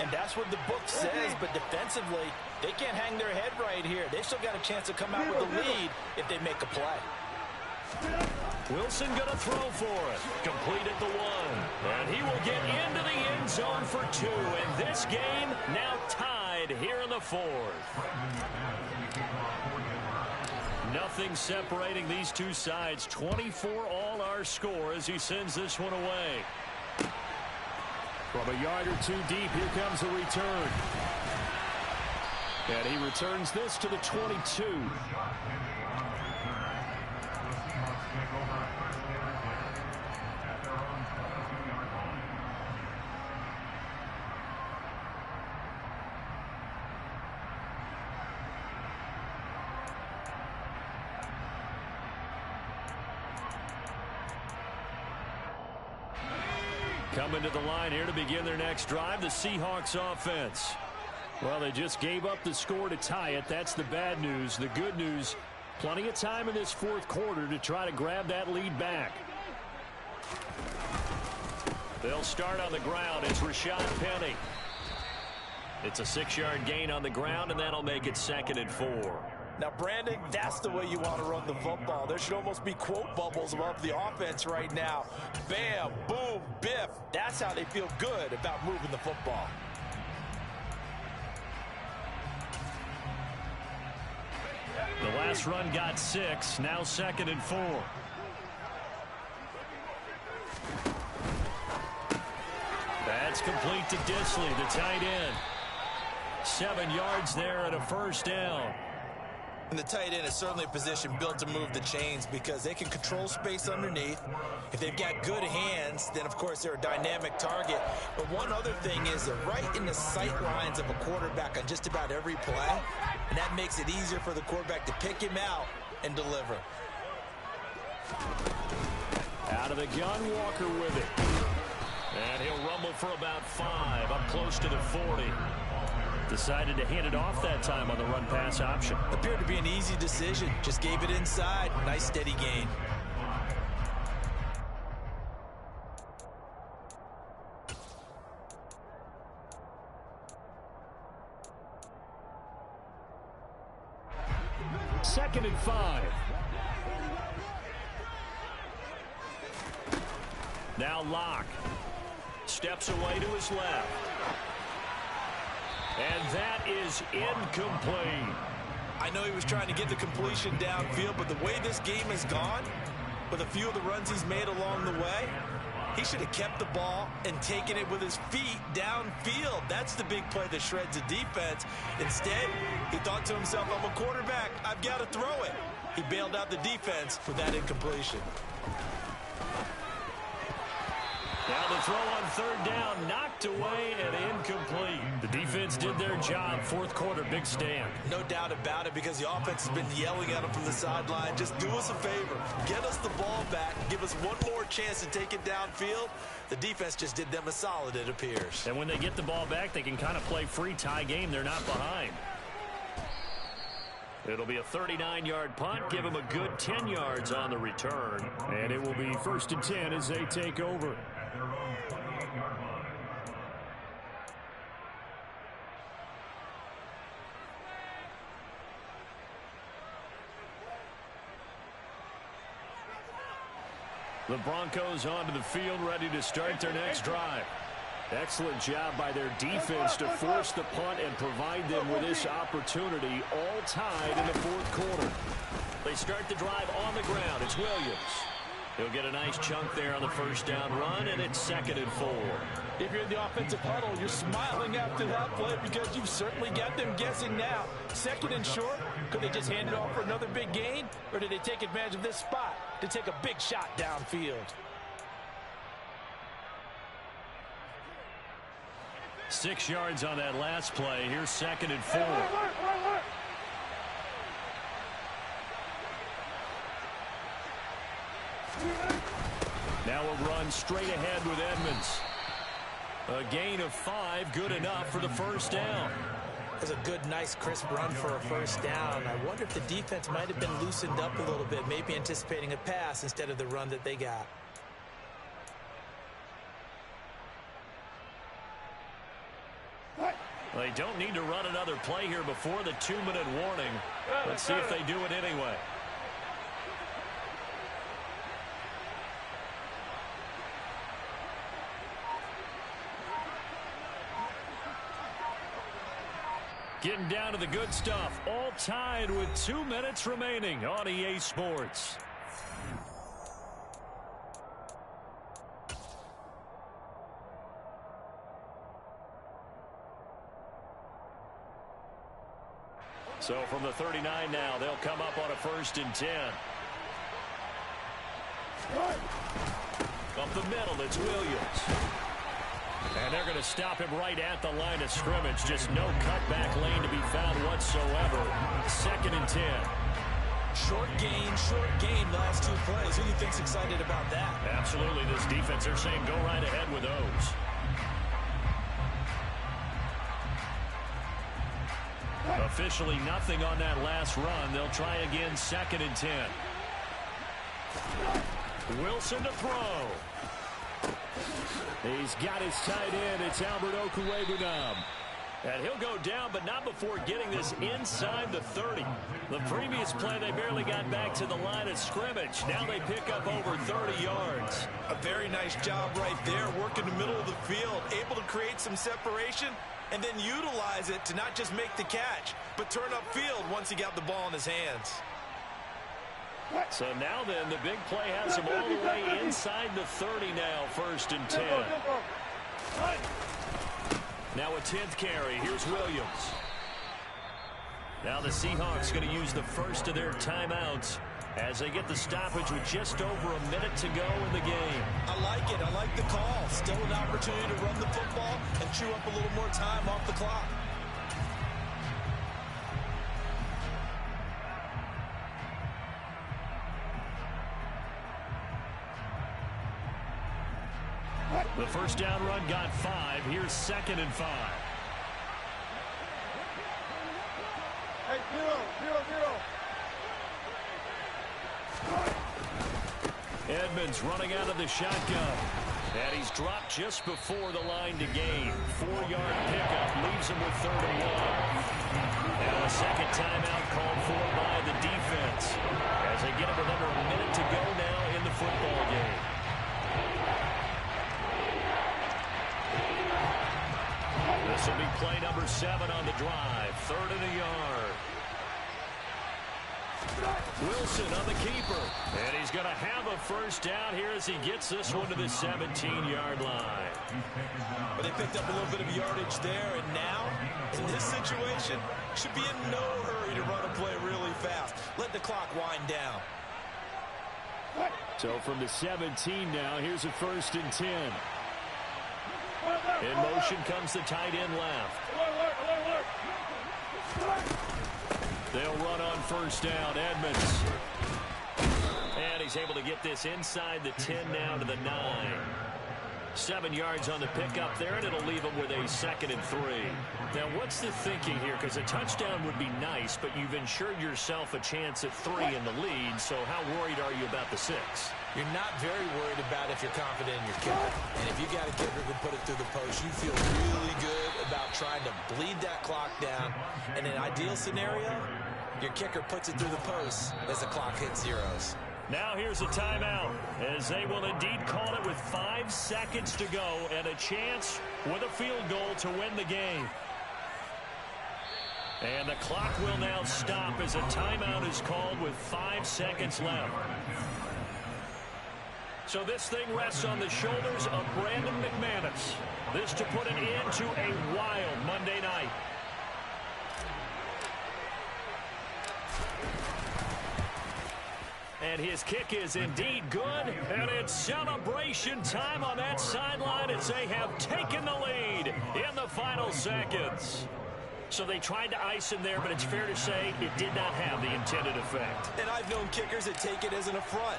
And that's what the book says, but defensively, they can't hang their head right here. They've still got a chance to come out with a lead if they make a play. Wilson going to throw for it. Complete at the 1. And he will get into the end zone for 2. And this game now tied here in the 4th. Nothing separating these two sides. 24 all our score as he sends this one away. From a yard or two deep, here comes the return. And he returns this to the 22. Coming to the line here to begin their next drive, the Seahawks offense. Well, they just gave up the score to tie it. That's the bad news. The good news, plenty of time in this 4th quarter to try to grab that lead back. They'll start on the ground. It's Rashad Penny. It's a 6-yard gain on the ground, and that'll make it 2nd and 4. Now, Brandon, that's the way you want to run the football. There should almost be quote bubbles above the offense right now. Bam, boom, biff. That's how they feel good about moving the football. The last run got 6, now 2nd and 4. That's complete to Disley, the tight end. 7 yards there and a 1st down. And the tight end is certainly a position built to move the chains because they can control space underneath. If they've got good hands, then, of course, they're a dynamic target. But one other thing is they're right in the sight lines of a quarterback on just about every play. And that makes it easier for the quarterback to pick him out and deliver. Out of the gun, Walker with it. And he'll rumble for about 5, up close to the 40. Decided to hand it off that time on the run-pass option. Appeared to be an easy decision. Just gave it inside. Nice steady gain. Second and 5. Now Locke. Steps away to his left. And that is incomplete. I know he was trying to get the completion downfield, but the way this game has gone, with a few of the runs he's made along the way, he should have kept the ball and taken it with his feet downfield. That's the big play that shreds the defense. Instead, he thought to himself, I'm a quarterback. I've got to throw it. He bailed out the defense with that incompletion. Now the throw on 3rd down, knocked away and incomplete. The defense did their job. 4th quarter, big stand. No doubt about it, because the offense has been yelling at him from the sideline. Just do us a favor. Get us the ball back. Give us one more chance to take it downfield. The defense just did them a solid, it appears. And when they get the ball back, they can kind of play free tie game. They're not behind. It'll be a 39-yard punt. Give them a good 10 yards on the return. And it will be 1st and 10 as they take over. The Broncos onto the field, ready to start their next drive. Excellent job by their defense to force the punt and provide them with this opportunity, all tied in the 4th quarter. They start the drive on the ground. It's Williams. He'll get a nice chunk there on the 1st down run, and it's 2nd and 4. If you're in the offensive huddle, you're smiling after that play because you've certainly got them guessing now. 2nd and short, could they just hand it off for another big gain, or did they take advantage of this spot to take a big shot downfield? 6 yards on that last play. Here's 2nd and 4. Now a run straight ahead with Edmonds. A gain of 5, good enough for the 1st down. It was a good, nice, crisp run for a 1st down. I wonder if the defense might have been loosened up a little bit, maybe anticipating a pass instead of the run that they got. They don't need to run another play here before the 2-minute warning. Let's see if they do it anyway. Getting down to the good stuff. All tied with 2 minutes remaining on EA Sports. So from the 39 now, they'll come up on a 1st and 10. Up the middle, it's Williams. And they're going to stop him right at the line of scrimmage. Just no cutback lane to be found whatsoever. 2nd and 10. Short gain, last 2 plays. Who do you think's excited about that? Absolutely. This defense, they're saying go right ahead with those. Officially nothing on that last run. They'll try again, 2nd and 10. Wilson to throw. He's got his tight end. It's Albert Okwuegbunam. And he'll go down, but not before getting this inside the 30. The previous play, they barely got back to the line of scrimmage. Now they pick up over 30 yards. A very nice job right there, working the middle of the field, able to create some separation, and then utilize it to not just make the catch, but turn upfield once he got the ball in his hands. So now then, the big play has him all the way inside the 30 now, 1st and 10. Now a 10th carry. Here's Williams. Now the Seahawks going to use the first of their timeouts as they get the stoppage with just over a minute to go in the game. I like it. I like the call. Still an opportunity to run the football and chew up a little more time off the clock. The first down run got 5. Here's 2nd and 5. Hey, 0-0-0. Edmonds running out of the shotgun. And he's dropped just before the line to gain. 4-yard pickup leaves him with 3rd and 1. Now a second timeout called for by the defense as they get it with under a minute to go now in the football game. This will be play number 7 on the drive. 3rd and a yard. Wilson on the keeper. And he's going to have a first down here as he gets this one to the 17-yard line. But they picked up a little bit of yardage there, and now, in this situation, should be in no hurry to run a play really fast. Let the clock wind down. So from the 17 now, here's a 1st and 10. In motion comes the tight end left. They'll run on first down. Edmonds. And he's able to get this inside the 10 now to the 9. 7 yards on the pickup there, and it'll leave him with a 2nd and 3. Now, what's the thinking here? Because a touchdown would be nice, but you've ensured yourself a chance at 3 in the lead, so how worried are you about the 6? You're not very worried about if you're confident in your kicker. And if you got a kicker who can put it through the post, you feel really good about trying to bleed that clock down. In an ideal scenario, your kicker puts it through the post as the clock hits zeros. Now here's a timeout as they will indeed call it with 5 seconds to go and a chance with a field goal to win the game. And the clock will now stop as a timeout is called with 5 seconds left. So this thing rests on the shoulders of Brandon McManus. This to put an end to a wild Monday night. And his kick is indeed good. And it's celebration time on that sideline as they have taken the lead in the final seconds. So they tried to ice him there, but it's fair to say it did not have the intended effect. And I've known kickers that take it as an affront.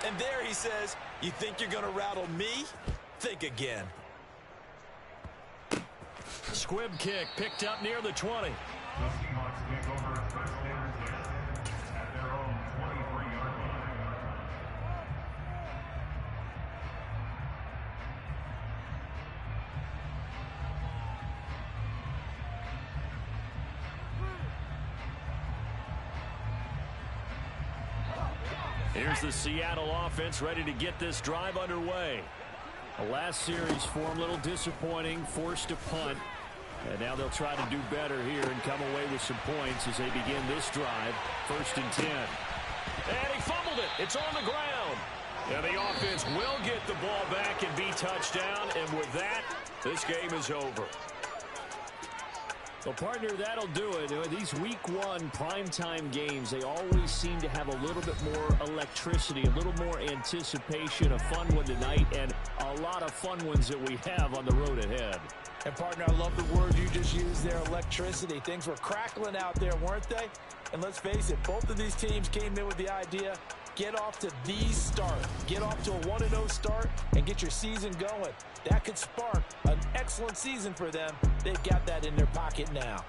And there he says, you think you're going to rattle me? Think again. Squib kick picked up near the 20. Here's the Seattle offense ready to get this drive underway. The last series for him, a little disappointing, forced to punt. And now they'll try to do better here and come away with some points as they begin this drive. 1st and 10. And he fumbled it. It's on the ground. And the offense will get the ball back and be touchdown. And with that, this game is over. Well, partner, that'll do it. These week 1 primetime games, they always seem to have a little bit more electricity, a little more anticipation, a fun one tonight, and a lot of fun ones that we have on the road ahead. And, partner, I love the word you just used there, electricity. Things were crackling out there, weren't they? And let's face it, both of these teams came in with the idea, get off to the start. Get off to a 1-0 start and get your season going. That could spark an excellent season for them. They've got that in their pocket now.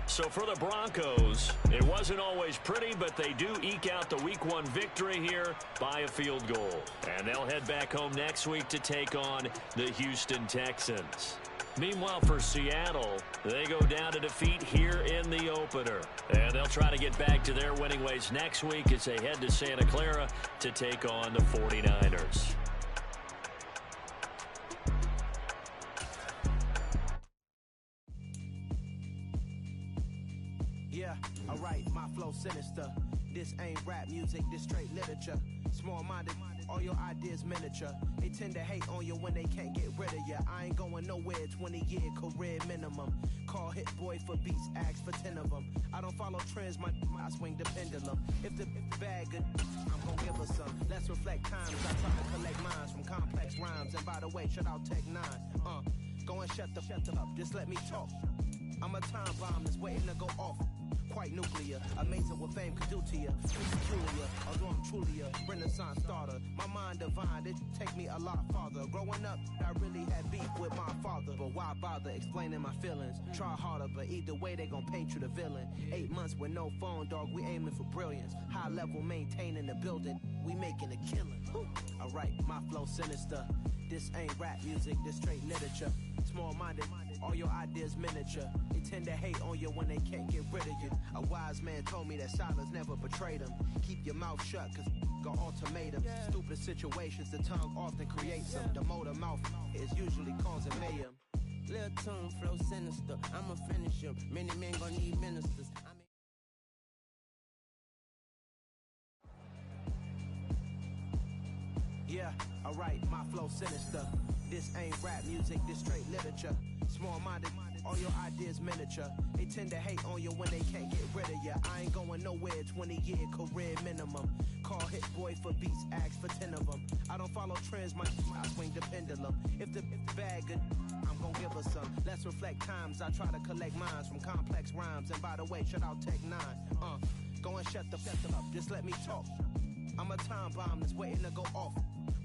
So for the Broncos, it wasn't always pretty, but they do eke out the week 1 victory here by a field goal. And they'll head back home next week to take on the Houston Texans. Meanwhile, for Seattle, they go down to defeat here in the opener. And they'll try to get back to their winning ways next week as they head to Santa Clara to take on the 49ers. Yeah, alright, my flow sinister. This ain't rap music, this straight literature. Small-minded, all your ideas miniature. They tend to hate on you when they can't get rid of you. I ain't going nowhere, 20-year career minimum. Call Hit Boy for beats, ask for 10 of them. I don't follow trends, I swing the pendulum. If the bag good, I'm gonna give her some. Let's reflect times, I try to collect minds from complex rhymes. And by the way, shut out Tech 9. Go and shut the up, just let me talk. I'm a time bomb that's waiting to go off. Quite nuclear, amazing what fame could do to you. Too peculiar, although I'm truly a renaissance starter. My mind divine, it take me a lot farther. Growing up, I really had beef with my father. But why bother explaining my feelings? Try harder, but either way they gon' paint you the villain. 8 months with no phone, dog, we aiming for brilliance. High level maintaining the building, we making a killing. Alright, my flow sinister. This ain't rap music, this straight literature. Small-minded, all your ideas miniature. They tend to hate on you when they can't get rid of you. A wise man told me that silence never betrayed him. Keep your mouth shut, cause got ultimatums. Stupid situations, the tongue often creates them. The motor mouth is usually causing mayhem. Little tune, flow sinister. I'ma finish him. Many men gon' need ministers. Yeah, alright, my flow sinister. This ain't rap music, this straight literature. Small-minded, all your ideas miniature. They tend to hate on you when they can't get rid of you. I ain't going nowhere, 20-year career minimum. Call Hit Boy for beats, ask for 10 of them. I don't follow trends, I swing the pendulum. If the bag good, I'm gonna give her some. Let's reflect times, I try to collect minds from complex rhymes. And by the way, shut out Tech 9. Go and shut the up, just let me talk. I'm a time bomb that's waiting to go off.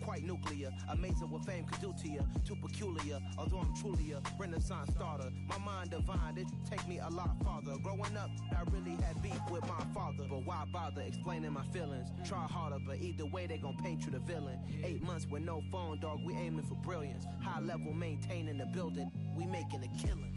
Quite nuclear, amazing what fame could do to you. Too peculiar, although I'm truly a renaissance starter. My mind divine, it take me a lot farther. Growing up, I really had beef with my father. But why bother explaining my feelings? Try harder, but either way they gon' paint you the villain. 8 months with no phone, dog, we aiming for brilliance. High level maintaining the building, we making a killing.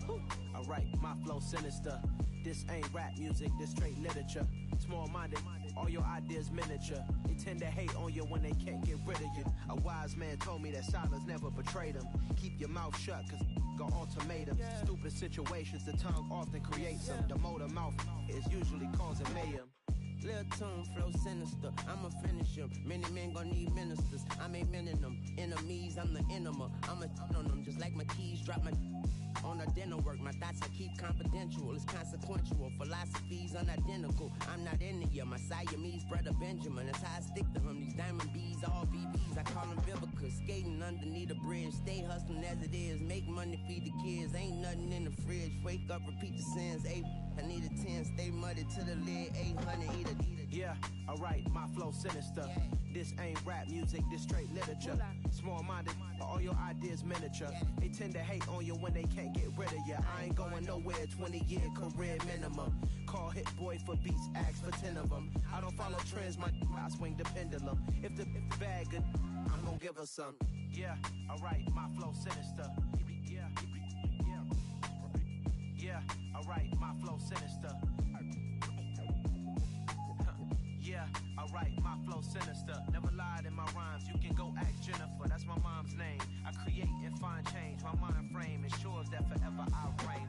Alright, my flow sinister. This ain't rap music, this straight literature. Small-minded, all your ideas miniature. They tend to hate on you when they can't get rid of you. A wise man told me that silence never betrayed him. Keep your mouth shut, cause got ultimatums. Stupid situations, the tongue often creates them. The motor mouth is usually causing mayhem. Little tune, flow sinister. I'ma finish him. Many men gon' need ministers. I ain't mending them. Enemies, I'm the enema. I'ma on them just like my keys drop my on the dinner work. My thoughts I keep confidential. It's consequential. Philosophies unidentical. I'm not in the my Siamese brother Benjamin. That's how I stick to him. These diamond bees, all BBs. I call them biblical. Skating underneath the bridge. Stay hustling as it is. Make money, feed the kids. Ain't nothing in the fridge. Wake up, repeat the sins. I need a 10. Stay muddy to the lid. 800. Eat it. Yeah, alright, my flow sinister. This ain't rap music, this straight literature. Small-minded, all your ideas miniature. They tend to hate on you when they can't get rid of you. I ain't going nowhere, 20-year career minimum. Call Hit Boy for beats, ask for 10 of them. I don't follow trends, I swing the pendulum. If the bag good, I'm gonna give her some. Yeah, alright, my flow sinister. Yeah, alright, my flow sinister. Yeah, alright, my flow sinister. Never lied in my rhymes, you can go ask Jennifer, that's my mom's name. I create and find change, my mind frame ensures words that forever I reign.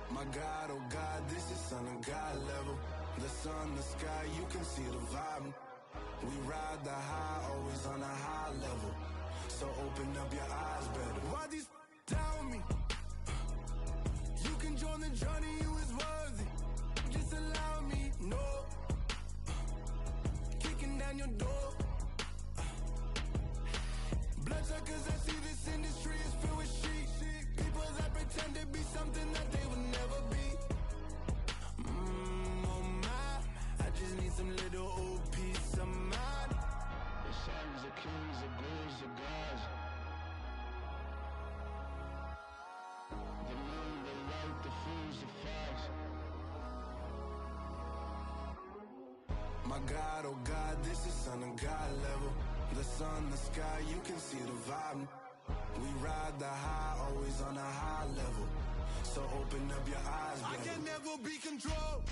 My God, oh God, this is Son of God level. The sun, the sky, you can see the vibe. We ride the high, always on a high level. So open up your eyes better. Why these tell me? You can join the journey, you is worthy. Just allow me, no. Kicking down your door. Bloodsuckers, I see this industry is filled with sheep. People that pretend to be something that they will never be. Oh my, I just need some little old peace of mind. The sons of kings, the bulls, the gods. The moon, the light, the fools, the facts. My God, oh God, this is Son of God level. The sun, the sky, you can see the vibe. We ride the high, always on a high level. So open up your eyes, baby. I can never be controlled.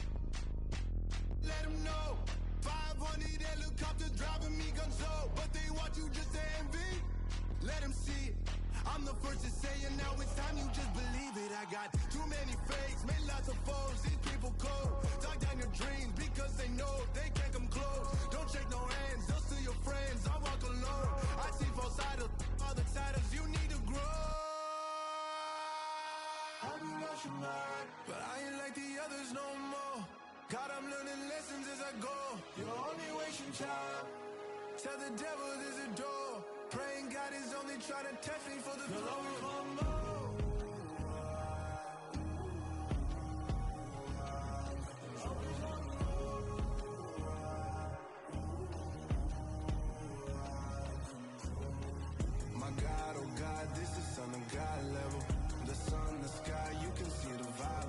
Let them know. 500 helicopters driving me gunso. But they want you just to envy. Let them see it. I'm the first to say it, now it's time you just believe it. I got too many fakes, made lots of foes. These people cold. Talk down your dreams because they know they can't come close. Don't shake no hands, they'll steal your friends. I walk alone. I see false idols, all the titles you need to grow. I've been watching mine, but I ain't like the others no more. God, I'm learning lessons as I go. You're only wasting time. Tell the devil there's a door. Praying God is only trying to test me for the glory. My God, oh God, this is Son of God level. The sun, the sky, you can see the vibe.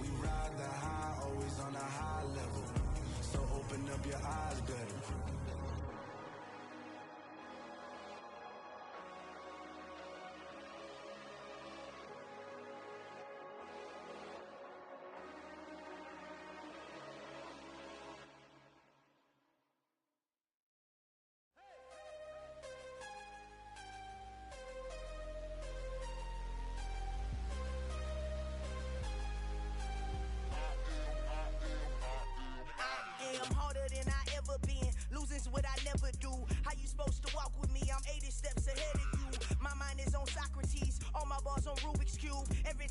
We ride the high, always on a high level. So open up your eyes better.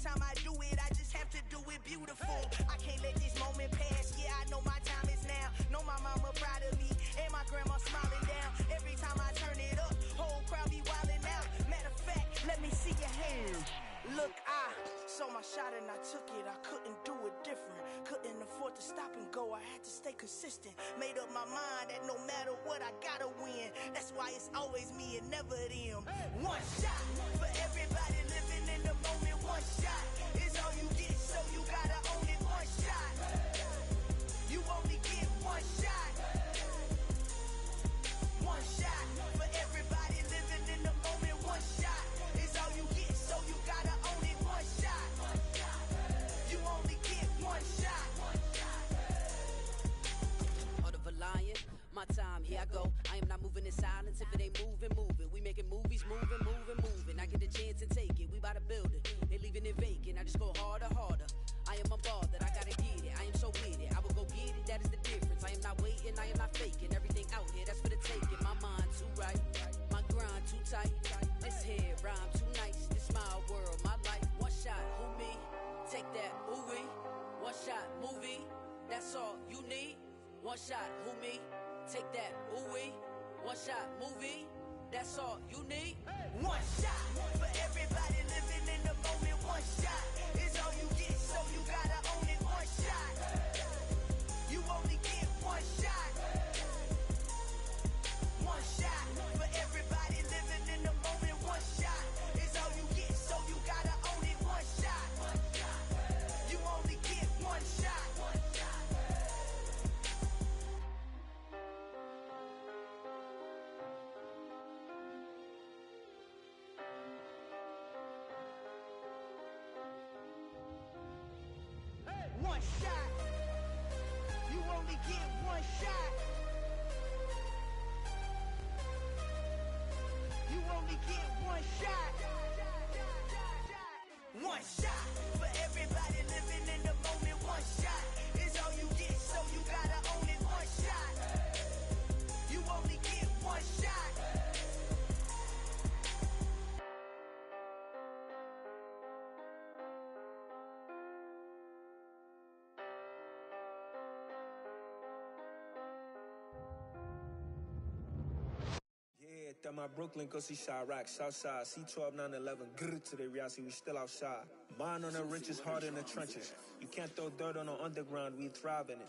time I do it, I just have to do it beautiful. I can't let this moment pass. Yeah, I know my time is now. Know my mama proud of me, and my grandma smiling down. Every time I turn it up, whole crowd be wilding out. Matter of fact, let me see your hands. Look, I saw my shot and I took it. I couldn't do it different. Couldn't afford to stop and go. I had to stay consistent. Made up my mind that no matter what, I gotta win. That's why it's always me and never them. One shot for everybody living in the moment. One shot is all you get, so you gotta own it. One shot. You only get one shot. One shot for everybody living in the moment. One shot is all you get, so you gotta own it. One shot. You only get one shot. Heart of a lion, my time, here I go. I am not moving in silence. If it ain't moving, move it. We making movies, moving. I get the chance and take it. We bout to build it. They leaving it vacant. I just go harder. I am unbothered. I gotta get it. I am so with it. I will go get it. That is the difference. I am not waiting. I am not faking. Everything out here, that's for the taking. My mind too right. My grind too tight. This here rhyme too nice. This my world, my life. One shot, who me? Take that, ooh wee. One shot, movie. That's all you need. One shot, who me? Take that, ooh wee. One shot, movie. That's all you need. One shot for everybody living in the moment. One shot is all you get, so you gotta own it. One shot. You only get one shot. One shot for everybody living in the moment. One shot is all you get, so you gotta own it. One shot. You only get one shot. One shot. You only get one shot. You only get one shot. One shot for everybody living in the moment. One shot is all you get, so you gotta own it. One shot. You only get one shot. Yeah, that my Brooklyn, go see Chirac, Southside, C12, 911, grrr to the reality, we still outside. Mine on the richest, heart in the trenches. You can't throw dirt on the underground, we thrive in it.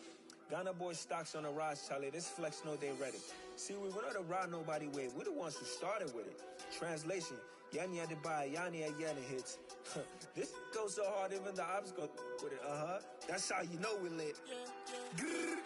Ghana boys stocks on the rise, Charlie, this flex know they ready. See, we were not to ride nobody with, we're the ones who started with it. Translation, Yani had to buy, Yani had Yana hits. This goes so hard, even the ops go with it, That's how you know we lit. Grrr,